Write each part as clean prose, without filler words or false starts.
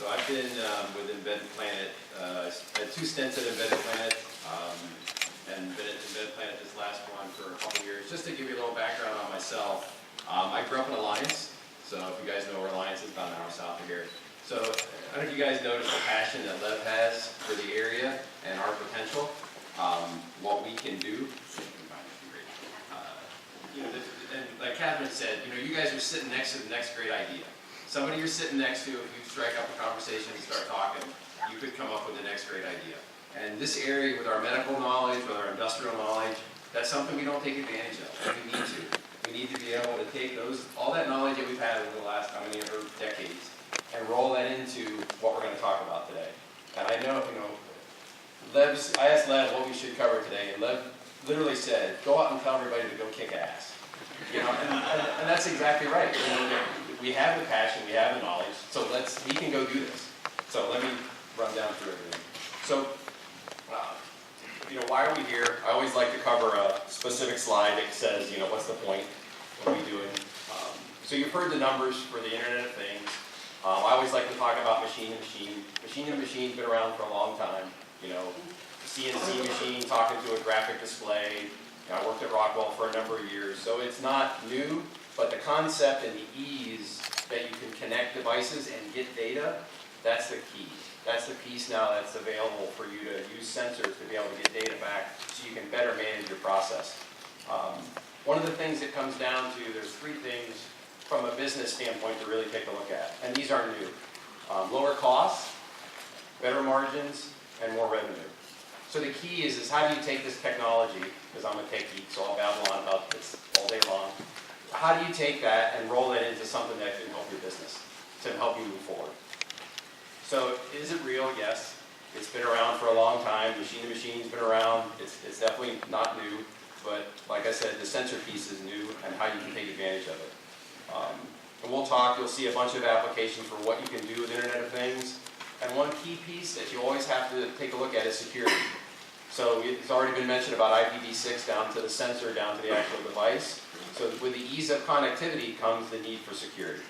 So I've been with Embedded Planet, I had 2 stints at Embedded Planet, and been at Embedded Planet this last one for a couple years. Just to give you a little background on myself, I grew up in Alliance, so if you guys know where Alliance is, about an hour south of here. So I don't know if you guys noticed the passion that Lev has for the area and our potential, what we can do. And like Catherine said, you guys are sitting next to the next great idea. Somebody you're sitting next to, if you strike up a conversation and start talking, you could come up with the next great idea. And this area, with our medical knowledge, with our industrial knowledge, that's something we don't take advantage of. We need to. We need to be able to take all that knowledge that we've had over the last, decades, and roll that into what we're going to talk about today. And I know, I asked Lev what we should cover today, and Lev literally said, go out and tell everybody to go kick ass. And that's exactly right. We have the passion, we have the knowledge, so we can go do this. So let me run down through everything. So, why are we here? I always like to cover a specific slide that says, what's the point? What are we doing? So you've heard the numbers for the Internet of Things. I always like to talk about machine-to-machine. Machine-to-machine's been around for a long time. CNC machine talking to a graphic display. I worked at Rockwell for a number of years, so it's not new, but the concept and the ease that you can connect devices and get data, that's the key. That's the piece now that's available for you to use sensors to be able to get data back so you can better manage your process. One of the things it comes down to, there's 3 things from a business standpoint to really take a look at, and these aren't new. Lower costs, better margins, and more revenue. So the key is how do you take this technology, because I'm a tech geek, so I'll babble on about this all day long. How do you take that and roll it into something that can help your business, to help you move forward? So is it real? Yes. It's been around for a long time. Machine-to-machine's been around. It's definitely not new, but like I said, the sensor piece is new and how you can take advantage of it. And we'll talk, you'll see a bunch of applications for what you can do with Internet of Things. And one key piece that you always have to take a look at is security. So it's already been mentioned about IPv6 down to the sensor, down to the actual device. So with the ease of connectivity comes the need for security.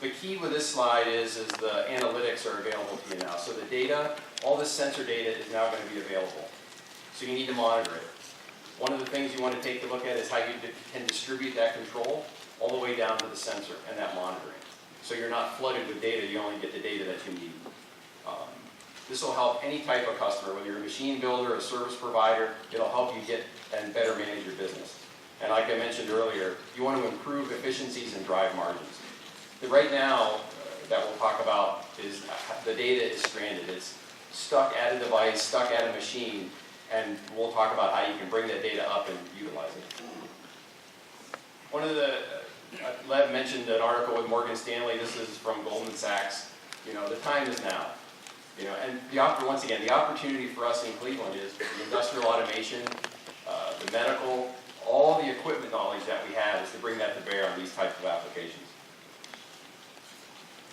The key with this slide is the analytics are available to you now. So the data, all this sensor data is now going to be available. So you need to monitor it. One of the things you want to take a look at is how you can distribute that control all the way down to the sensor and that monitoring. So you're not flooded with data, you only get the data that you need. This will help any type of customer, whether you're a machine builder, a service provider, it'll help you get and better manage your business. And like I mentioned earlier, you want to improve efficiencies and drive margins. Right now, that we'll talk about is the data is stranded. It's stuck at a device, stuck at a machine, and we'll talk about how you can bring that data up and utilize it. One of the Lev mentioned an article with Morgan Stanley. This is from Goldman Sachs. The time is now. And once again, the opportunity for us in Cleveland is the industrial automation, the medical, all the equipment knowledge that we have is to bring that to bear on these types of applications.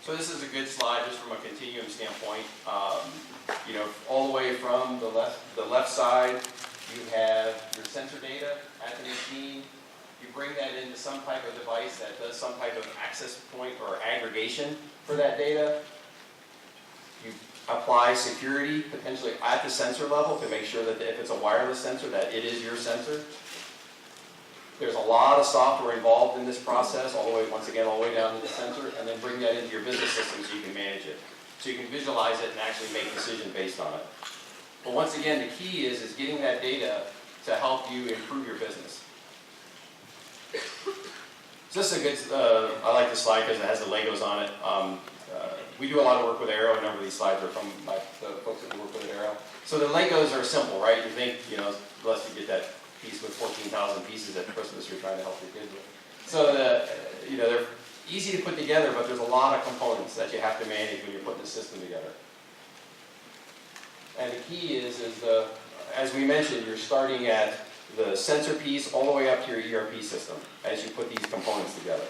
So this is a good slide just from a continuum standpoint. All the way from the left side, you have your sensor data at the machine. You bring that into some type of device that does some type of access point or aggregation for that data. You apply security potentially at the sensor level to make sure that if it's a wireless sensor, that it is your sensor. There's a lot of software involved in this process, once again, all the way down to the sensor, and then bring that into your business system so you can manage it. So you can visualize it and actually make decisions based on it. But once again, the key is getting that data to help you improve your business. So this is a good, I like this slide because it has the Legos on it. We do a lot of work with Arrow. A number of these slides are from the folks that work with Arrow. So the Legos are simple, right? You think, unless you get that piece with 14,000 pieces at Christmas you're trying to help your kids with. So they're easy to put together, but there's a lot of components that you have to manage when you're putting the system together. And the key is as we mentioned, you're starting at the sensor piece all the way up to your ERP system as you put these components together.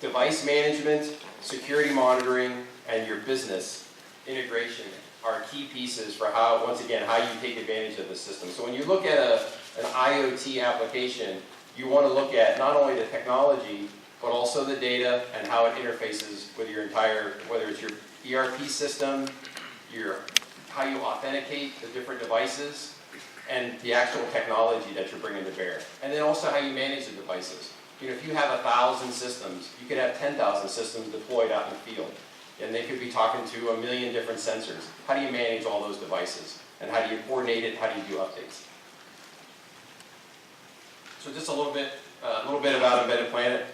Device management, security monitoring, and your business integration are key pieces for how you take advantage of the system. So when you look at an IoT application, you want to look at not only the technology, but also the data and how it interfaces with your entire, whether it's your ERP system, how you authenticate the different devices, and the actual technology that you're bringing to bear. And then also how you manage the devices. If you have 1,000 systems, you could have 10,000 systems deployed out in the field. And they could be talking to 1 million different sensors. How do you manage all those devices? And how do you coordinate it? How do you do updates? So just a little bit about Embedded Planet.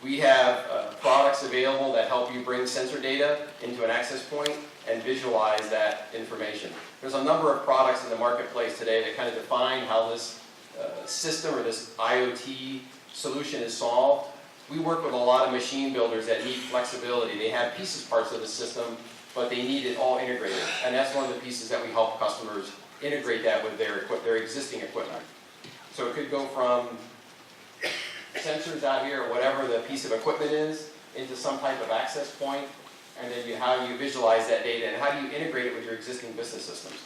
We have products available that help you bring sensor data into an access point and visualize that information. There's a number of products in the marketplace today that kind of define how this system or this IoT solution is solved. We work with a lot of machine builders that need flexibility. They have parts of the system, but they need it all integrated. And that's one of the pieces that we help customers integrate that with their existing equipment. So it could go from sensors out here, or whatever the piece of equipment is, into some type of access point, and then how you visualize that data, and how do you integrate it with your existing business systems.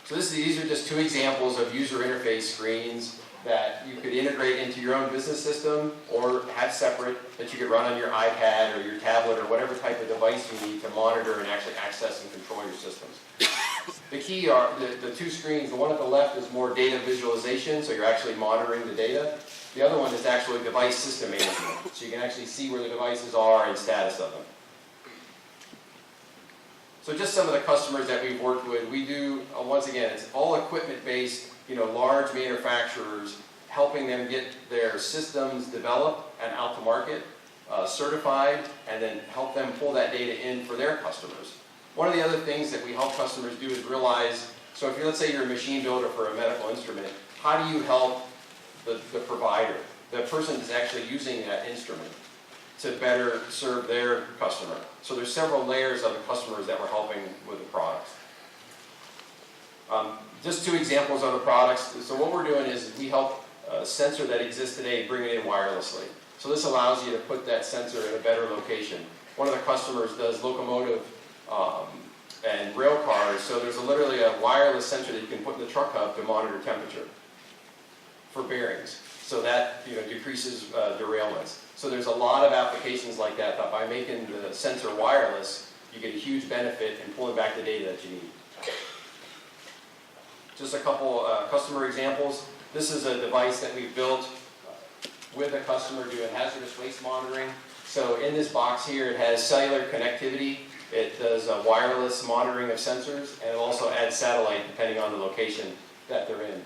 So these are just 2 examples of user interface screens that you could integrate into your own business system or have separate that you could run on your iPad or your tablet or whatever type of device you need to monitor and actually access and control your systems. The key are the 2 screens. The one at the left is more data visualization, so you're actually monitoring the data. The other one is actually device system management, so you can actually see where the devices are and status of them. So just some of the customers that we've worked with, we do, once again, it's all equipment-based, large manufacturers, helping them get their systems developed and out to market, certified, and then help them pull that data in for their customers. One of the other things that we help customers do is realize, so if let's say you're a machine builder for a medical instrument, how do you help the provider, the person that's actually using that instrument, to better serve their customer? So there's several layers of the customers that we're helping with the products. Just 2 examples of the products. So what we're doing is we help a sensor that exists today bring it in wirelessly. So this allows you to put that sensor in a better location. One of the customers does locomotive and rail cars, so there's literally a wireless sensor that you can put in the truck hub to monitor temperature for bearings. So that decreases derailments. So there's a lot of applications like that by making the sensor wireless, you get a huge benefit in pulling back the data that you need. Just a couple customer examples. This is a device that we've built with a customer doing hazardous waste monitoring. So in this box here, it has cellular connectivity. It does wireless monitoring of sensors, and it also adds satellite depending on the location that they're in.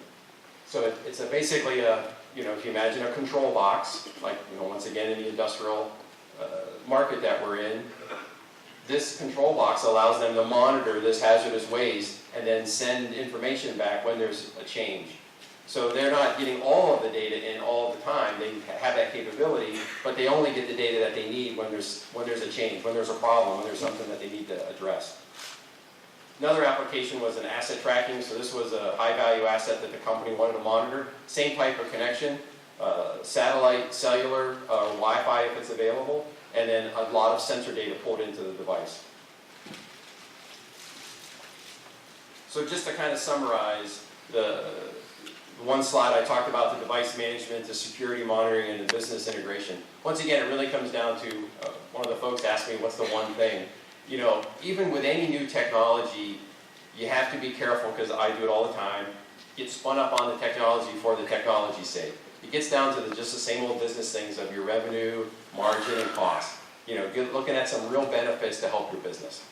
So it's basically if you imagine a control box, like once again in the industrial market that we're in, this control box allows them to monitor this hazardous waste and then send information back when there's a change. So they're not getting all of the data in all the time. They have that capability, but they only get the data that they need when there's a change, when there's a problem, when there's something that they need to address. Another application was an asset tracking. So this was a high-value asset that the company wanted to monitor. Same type of connection, satellite, cellular, Wi-Fi if it's available, and then a lot of sensor data pulled into the device. So just to kind of summarize the one slide, I talked about the device management, the security monitoring, and the business integration. Once again, it really comes down to, one of the folks asked me, what's the one thing? Even with any new technology, you have to be careful, because I do it all the time, get spun up on the technology for the technology's sake. It gets down to just the same old business things of your revenue, margin, and cost. Looking at some real benefits to help your business.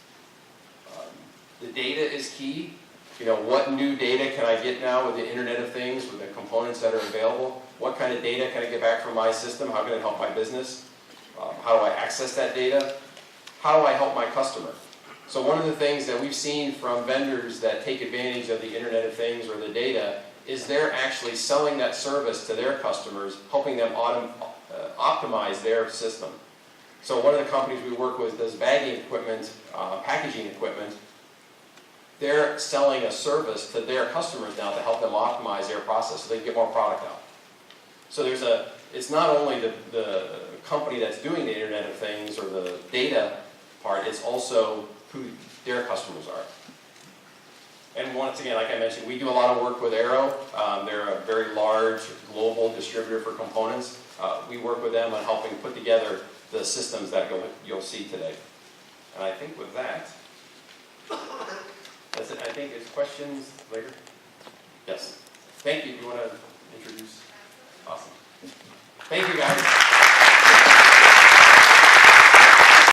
The data is key. What new data can I get now with the Internet of Things, with the components that are available? What kind of data can I get back from my system? How can it help my business? How do I access that data? How do I help my customer? So one of the things that we've seen from vendors that take advantage of the Internet of Things or the data is they're actually selling that service to their customers, helping them optimize their system. So one of the companies we work with does bagging equipment, packaging equipment. They're selling a service to their customers now to help them optimize their process so they can get more product out. So it's not only the company that's doing the Internet of Things or the data part, it's also who their customers are. And once again, like I mentioned, we do a lot of work with Arrow. They're a very large global distributor for components. We work with them on helping put together the systems that you'll see today. And I think with that, that's it. I think it's questions later. Yes. Thank you. Do you want to introduce? Awesome. Thank you, guys.